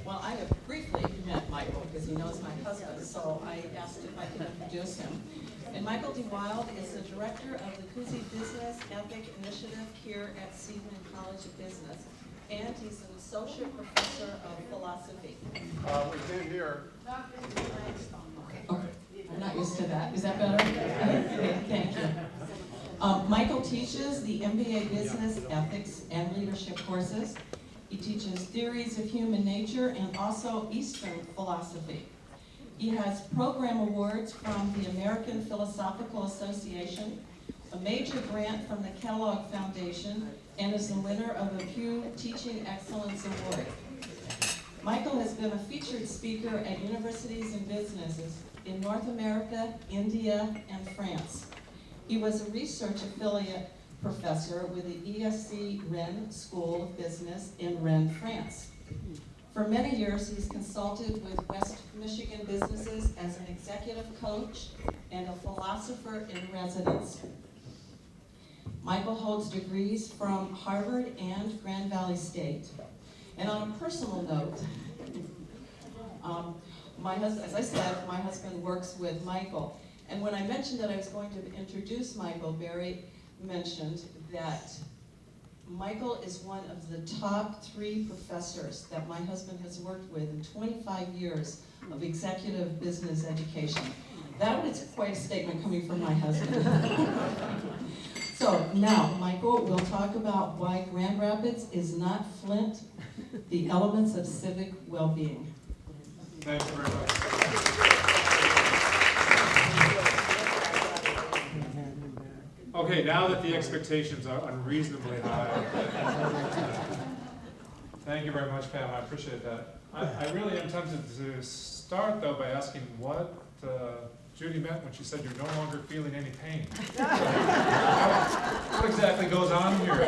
Well, I have briefly met Michael because he knows my husband, so I asked if I could introduce him. And Michael DeWilde is the director of the Koeze Business Ethic Initiative here at Seidman College of Business. And he's an associate professor of philosophy. We can't hear. Okay. I'm not used to that. Is that better? Okay, thank you. Michael teaches the MBA Business Ethics and Leadership courses. He teaches theories of human nature and also Eastern philosophy. He has program awards from the American Philosophical Association, a major grant from the Kellogg Foundation, and is the winner of a Pew Teaching Excellence Award. Michael has been a featured speaker at universities and businesses in North America, India, and France. He was a research affiliate professor with the ESC Rennes School of Business in Rennes, France. For many years, he's consulted with West Michigan businesses as an executive coach and a philosopher in residence. Michael holds degrees from Harvard and Grand Valley State. And on a personal note, my husband, as I said, my husband works with Michael. And when I mentioned that I was going to introduce Michael, Barry mentioned that Michael is one of the top 3 professors that my husband has worked with in 25 years of executive business education. That is quite a statement coming from my husband. So now, Michael will talk about why Grand Rapids is not Flint, the elements of civic well-being. Thank you very much. Okay, now that the expectations are unreasonably high, thank you very much, Pam. I appreciate that. I really am tempted to start, though, by asking what Judy meant when she said you're no longer feeling any pain. What exactly goes on here?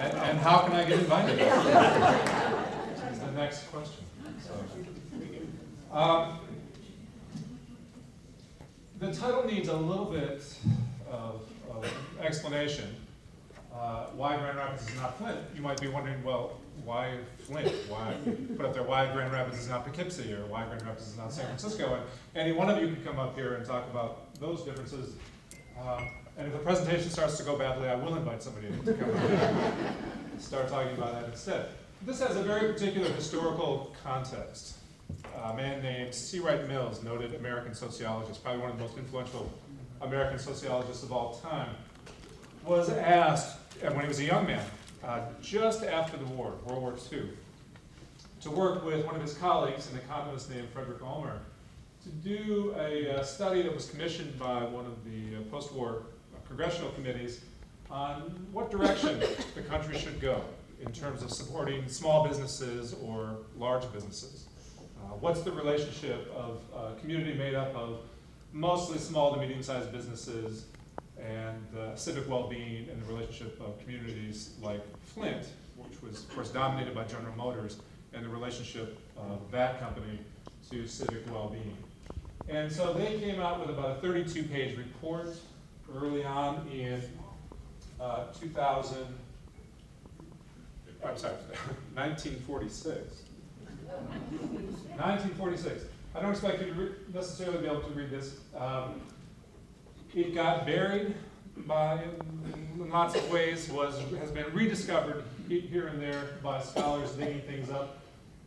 And how can I get invited? Is the next question. The title needs a little bit of explanation. Why Grand Rapids is not Flint? You might be wondering, well, why Flint? Why put up there why Grand Rapids is not Poughkeepsie, or why Grand Rapids is not San Francisco? And any one of you could come up here and talk about those differences. And if the presentation starts to go badly, I will invite somebody to come up here and start talking about that instead. This has a very particular historical context. A man named C. Wright Mills, noted American sociologist, probably one of the most influential American sociologists of all time, was asked, and when he was a young man, just after the war, World War II, to work with one of his colleagues, an economist named Frederick Ulmer, to do a study that was commissioned by one of the post-war congressional committees on what direction the country should go in terms of supporting small businesses or large businesses. What's the relationship of a community made up of mostly small to medium-sized businesses and civic well-being, and the relationship of communities like Flint, which was, of course, dominated by General Motors, and the relationship of that company to civic well-being. And so they came out with about a 32-page report early on in 1946. 1946. I don't expect you to necessarily be able to read this. It got buried in lots of ways, has been rediscovered here and there by scholars digging things up.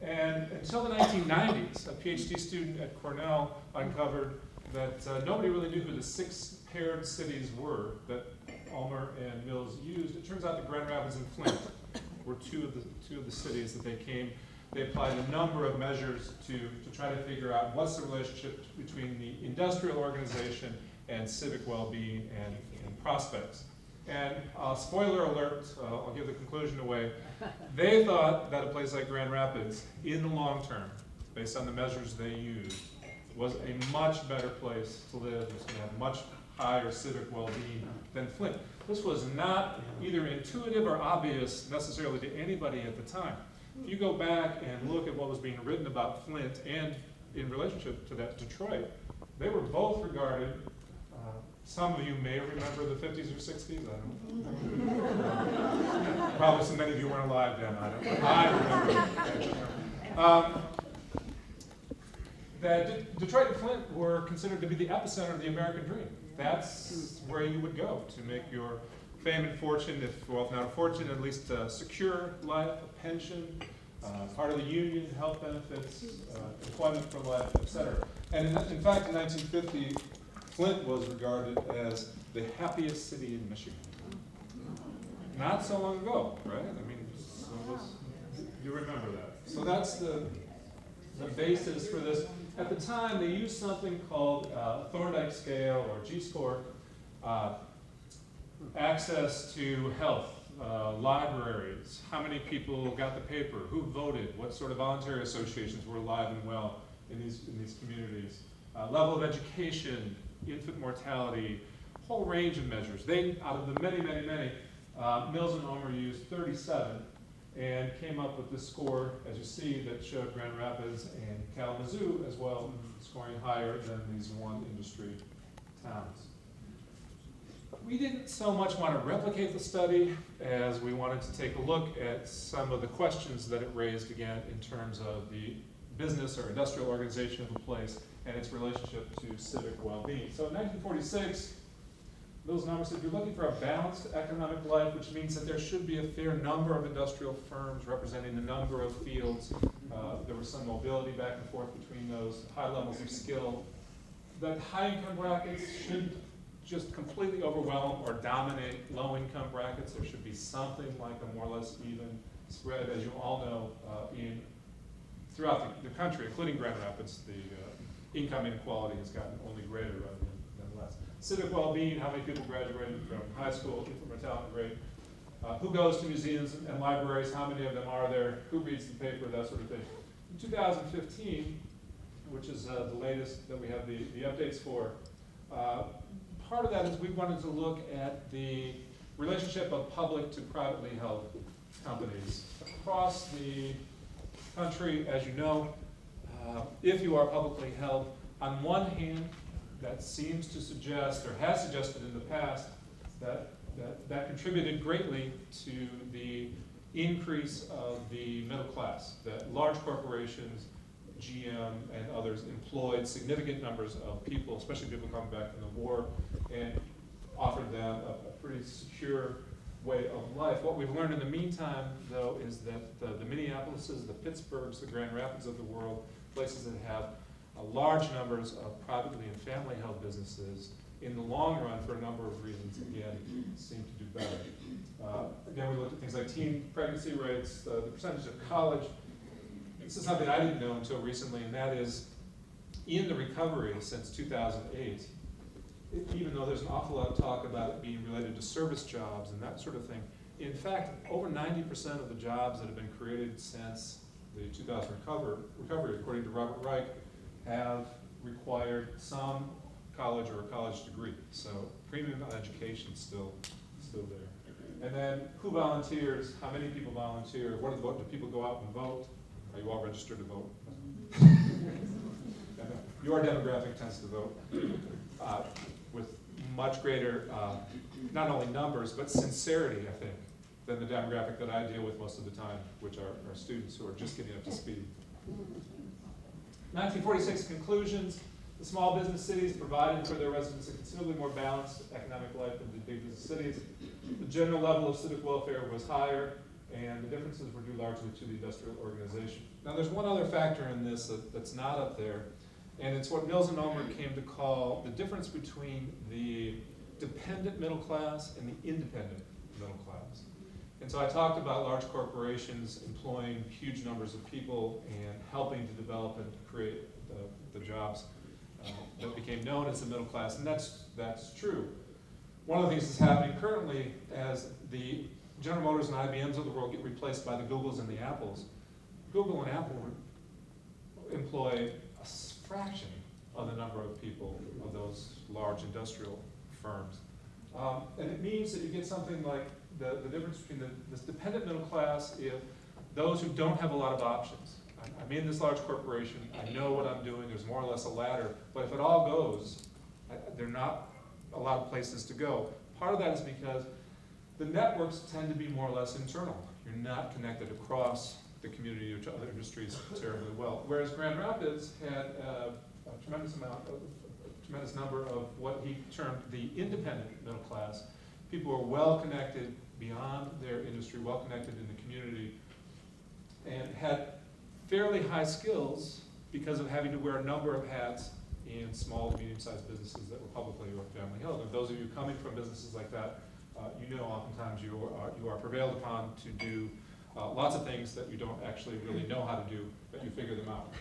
And until the 1990s, a PhD student at Cornell uncovered that nobody really knew who the 6 paired cities were that Ulmer and Mills used. It turns out that Grand Rapids and Flint were two of the cities that they came. They applied a number of measures to try to figure out what's the relationship between the industrial organization and civic well-being and prospects. And spoiler alert, I'll give the conclusion away. They thought that a place like Grand Rapids, in the long term, based on the measures they used, was a much better place to live. It was going to have much higher civic well-being than Flint. This was not either intuitive or obvious necessarily to anybody at the time. If you go back and look at what was being written about Flint and in relationship to that Detroit, they were both regarded Some of you may remember the 50s or 60s, I don't know. Probably so many of you weren't alive then, I remember. That Detroit and Flint were considered to be the epicenter of the American dream. That's where you would go to make your fame and fortune, if not a fortune, at least a secure life, a pension, part of the union, health benefits, employment for life, etc. And in fact, in 1950, Flint was regarded as the happiest city in Michigan. Not so long ago, right? I mean, you remember that. So that's the basis for this. At the time, they used something called Thorndike scale or G-score, access to health, libraries, how many people got the paper, who voted, what sort of voluntary associations were alive and well in these communities, level of education, infant mortality, whole range of measures. They, out of the many, Mills and Omer used 37 and came up with this score, as you see, that showed Grand Rapids and Kalamazoo as well, scoring higher than these one industry towns. We didn't so much want to replicate the study as we wanted to take a look at some of the questions that it raised again in terms of the business or industrial organization of the place and its relationship to civic well-being. So in 1946, Mills and Omer said, you're looking for a balanced economic life, which means that there should be a fair number of industrial firms representing a number of fields. There was some mobility back and forth between those, high levels of skill. That high income brackets shouldn't just completely overwhelm or dominate low income brackets. There should be something like a more or less even spread, as you all know, throughout the country, including Grand Rapids. The income inequality has gotten only greater rather than less. Civic well-being, how many people graduated from high school, infant mortality rate, who goes to museums and libraries, how many of them are there, who reads the paper, that sort of thing. In 2015, which is the latest that we have the updates for, part of that is we wanted to look at the relationship of public to privately held companies across the country. As you know, if you are publicly held, on one hand, that seems to suggest, or has suggested in the past, that contributed greatly to the increase of the middle class, that large corporations, GM and others, employed significant numbers of people, especially people coming back from the war, and offered them a pretty secure way of life. What we've learned in the meantime, though, is that the Minneapolises, the Pittsburghs, the Grand Rapids of the world, places that have large numbers of privately and family-held businesses, in the long run, for a number of reasons, again, seem to do better. Again, we looked at things like teen pregnancy rates, the percentage of college. This is something I didn't know until recently, and that is, in the recovery since 2008, even though there's an awful lot of talk about it being related to service jobs and that sort of thing, in fact, over 90% of the jobs that have been created since the 2000 recovery, according to Robert Reich, have required some college or a college degree. So premium on education is still there. And then who volunteers, how many people volunteer, what do people go out and vote? Are you all registered to vote? Your demographic tends to vote with much greater, not only numbers, but sincerity, I think, than the demographic that I deal with most of the time, which are students who are just getting up to speed. 1946 conclusions. The small business cities provided for their residents a considerably more balanced economic life than the big business cities. The general level of civic welfare was higher, and the differences were due largely to the industrial organization. Now there's one other factor in this that's not up there, and it's what Mills and Omer came to call the difference between the dependent middle class and the independent middle class. And so I talked about large corporations employing huge numbers of people and helping to develop and create the jobs that became known as the middle class, and that's true. One of the things that's happening currently as the General Motors and IBMs of the world get replaced by the Googles and the Apples, Google and Apple employ a fraction of the number of people of those large industrial firms. And it means that you get something like the difference between this dependent middle class, if those who don't have a lot of options. I'm in this large corporation, I know what I'm doing, there's more or less a ladder, but if it all goes, they're not a lot of places to go. Part of that is because the networks tend to be more or less internal. You're not connected across the community to other industries terribly well. Whereas Grand Rapids had a tremendous number of what he termed the independent middle class. People who are well connected beyond their industry, well connected in the community, and had fairly high skills because of having to wear a number of hats in small to medium-sized businesses that were publicly or family held. And those of you coming from businesses like that, you know oftentimes you are prevailed upon to do lots of things that you don't actually really know how to do, but you figure them out.